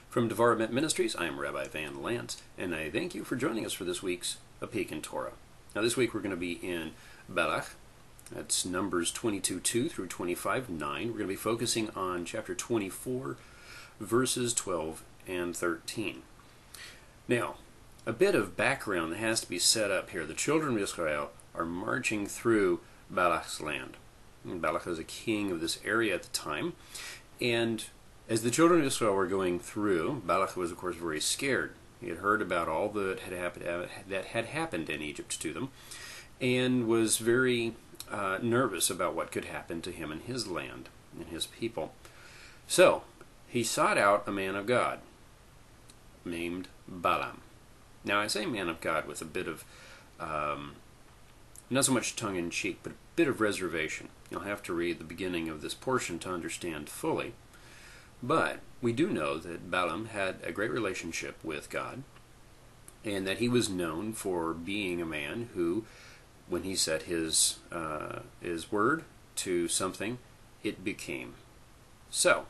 From Development Ministries, I am Rabbi Van Lance, and I thank you for joining us for this week's A Peek in Torah. Now this week we're going to be in Balak. That's Numbers 22:2 through 25:9. We're going to be focusing on chapter 24, verses 12 and 13. Now, a bit of background that has to be set up here. The children of Israel are marching through Balak's land. And Balak was a king of this area at the time, and as the children of Israel were going through, Balak was, of course, very scared. He had heard about all that had happened in Egypt to them, and was very nervous about what could happen to him and his land and his people. So he sought out a man of God named Balaam. Now I say man of God with a bit of, not so much tongue-in-cheek, but a bit of reservation. You'll have to read the beginning of this portion to understand fully. But we do know that Balaam had a great relationship with God, and that he was known for being a man who, when he set his word to something, it became. So,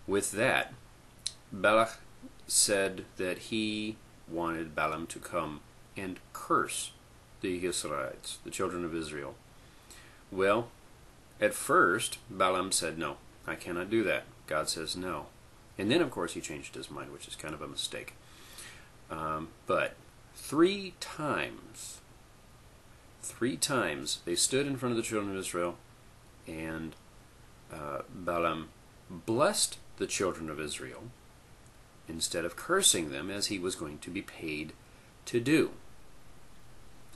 with that, Balak said that he wanted Balaam to come and curse the Israelites, the children of Israel. Well, at first, Balaam said, no, I cannot do that. God says no. And then, of course, he changed his mind, which is kind of a mistake. But three times they stood in front of the children of Israel, and Balaam blessed the children of Israel instead of cursing them, as he was going to be paid to do.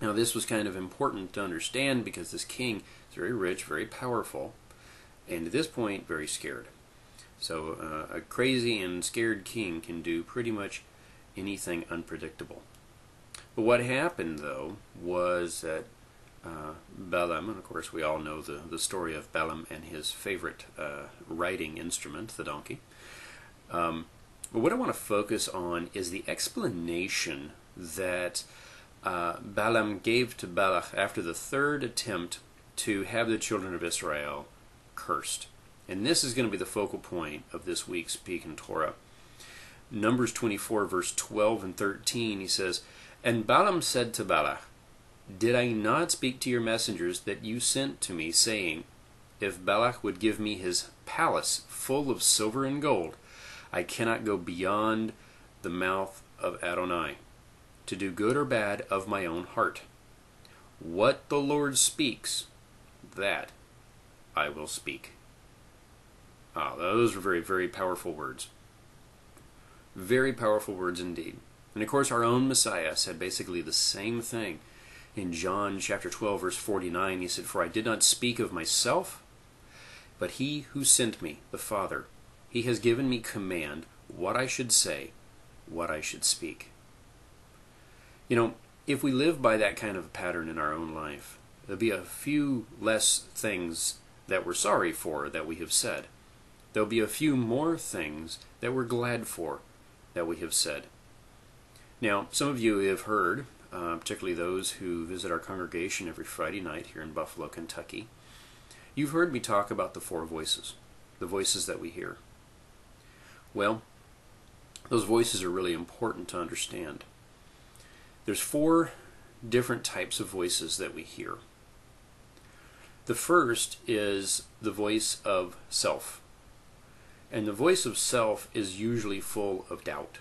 Now, this was kind of important to understand because this king is very rich, very powerful, and at this point, very scared. So a crazy and scared king can do pretty much anything unpredictable. But what happened, though, was that Balaam, and of course we all know the story of Balaam and his favorite riding instrument, the donkey. But what I want to focus on is the explanation that Balaam gave to Balak after the third attempt to have the children of Israel cursed. And this is going to be the focal point of this week's Peek in Torah. Numbers 24, verse 12 and 13, he says, "And Balaam said to Balak, Did I not speak to your messengers that you sent to me, saying, If Balak would give me his palace full of silver and gold, I cannot go beyond the mouth of Adonai, to do good or bad of my own heart. What the Lord speaks, that I will speak." Ah, those were very, very powerful words. Very powerful words indeed. And of course our own Messiah said basically the same thing. In John chapter 12, verse 49, he said, "For I did not speak of myself, but he who sent me, the Father, he has given me command what I should say, what I should speak." You know, if we live by that kind of a pattern in our own life, there'll be a few less things that we're sorry for that we have said. There'll be a few more things that we're glad for that we have said. Now, some of you have heard, particularly those who visit our congregation every Friday night here in Buffalo, Kentucky, you've heard me talk about the four voices, the voices that we hear. Well, those voices are really important to understand. There's four different types of voices that we hear. The first is the voice of self. And the voice of self is usually full of doubt.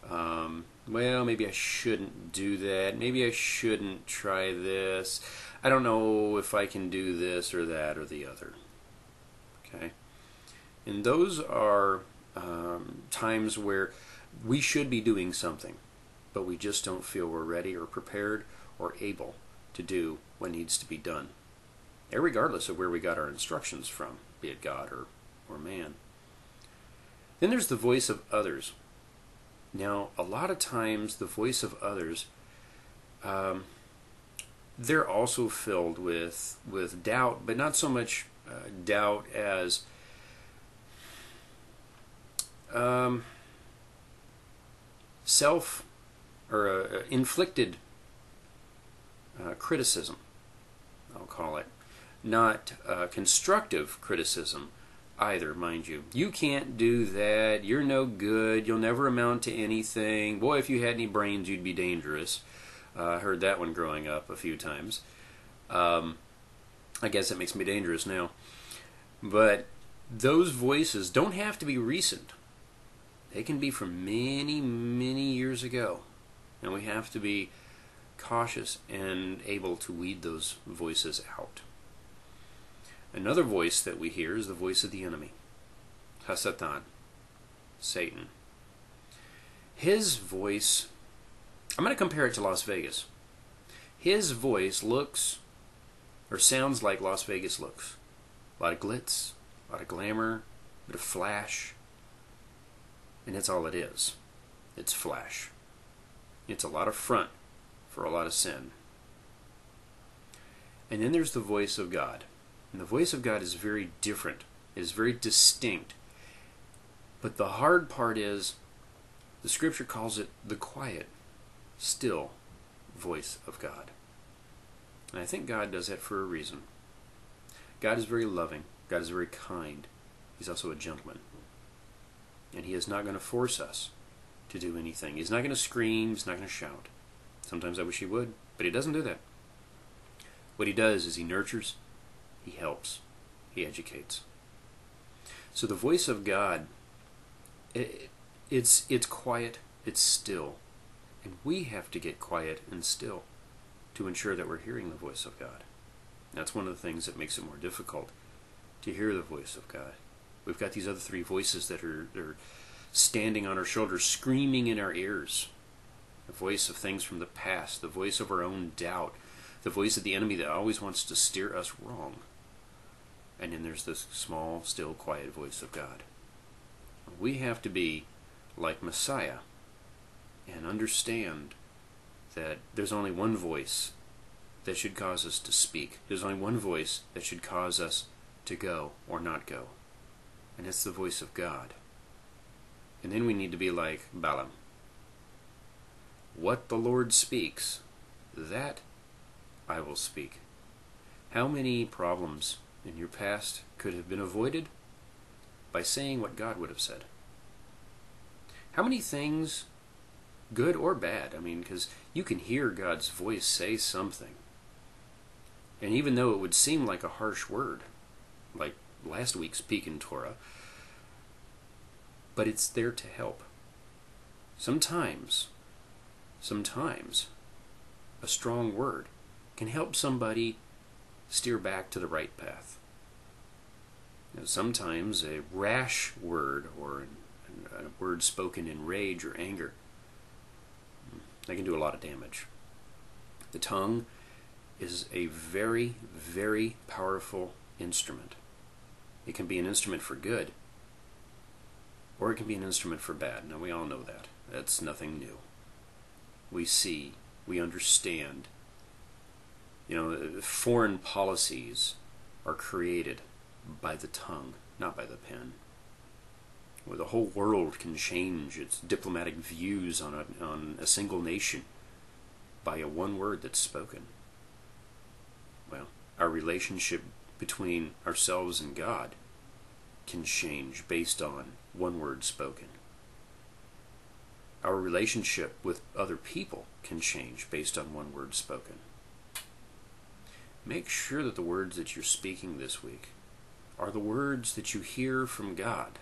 Well, maybe I shouldn't do that. Maybe I shouldn't try this. I don't know if I can do this or that or the other. Okay? And those are times where we should be doing something, but we just don't feel we're ready or prepared or able to do what needs to be done, regardless of where we got our instructions from, be it God or man. Then there's the voice of others. Now, a lot of times the voice of others, they're also filled with doubt, but not so much doubt as self or inflicted criticism, I'll call it. Not constructive criticism, either, mind you. You can't do that. You're no good. You'll never amount to anything. Boy, if you had any brains, you'd be dangerous. I heard that one growing up a few times. I guess it makes me dangerous now. But those voices don't have to be recent. They can be from many, many years ago. And we have to be cautious and able to weed those voices out. Another voice that we hear is the voice of the enemy. Hasatan. Satan. His voice, I'm going to compare it to Las Vegas. His voice looks or sounds like Las Vegas looks. A lot of glitz, a lot of glamour, a bit of flash. And that's all it is. It's flash. It's a lot of front for a lot of sin. And then there's the voice of God. And the voice of God is very different. It is very distinct. But the hard part is, the Scripture calls it the quiet, still voice of God. And I think God does that for a reason. God is very loving. God is very kind. He's also a gentleman. And He is not going to force us to do anything. He's not going to scream. He's not going to shout. Sometimes I wish He would, but He doesn't do that. What He does is He nurtures, He helps, He educates. So the voice of God, it's quiet, it's still. And we have to get quiet and still to ensure that we're hearing the voice of God. That's one of the things that makes it more difficult to hear the voice of God. We've got these other three voices that are standing on our shoulders, screaming in our ears. The voice of things from the past, the voice of our own doubt, the voice of the enemy that always wants to steer us wrong. And then there's this small, still, quiet voice of God. We have to be like Messiah and understand that there's only one voice that should cause us to speak. There's only one voice that should cause us to go or not go. And it's the voice of God. And then we need to be like Balaam. What the Lord speaks, that I will speak. How many problems in your past could have been avoided by saying what God would have said? How many things, good or bad, because you can hear God's voice say something. And even though it would seem like a harsh word, like last week's Peek In Torah, but it's there to help. Sometimes, a strong word can help somebody steer back to the right path. Sometimes a rash word or a word spoken in rage or anger, they can do a lot of damage. The tongue is a very, very powerful instrument. It can be an instrument for good, or it can be an instrument for bad. Now, we all know that. That's nothing new. We see, we understand. Foreign policies are created by the tongue, not by the pen. Where the whole world can change its diplomatic views on a single nation by a one word that's spoken. Well, our relationship between ourselves and God can change based on one word spoken. Our relationship with other people can change based on one word spoken. Make sure that the words that you're speaking this week are the words that you hear from God,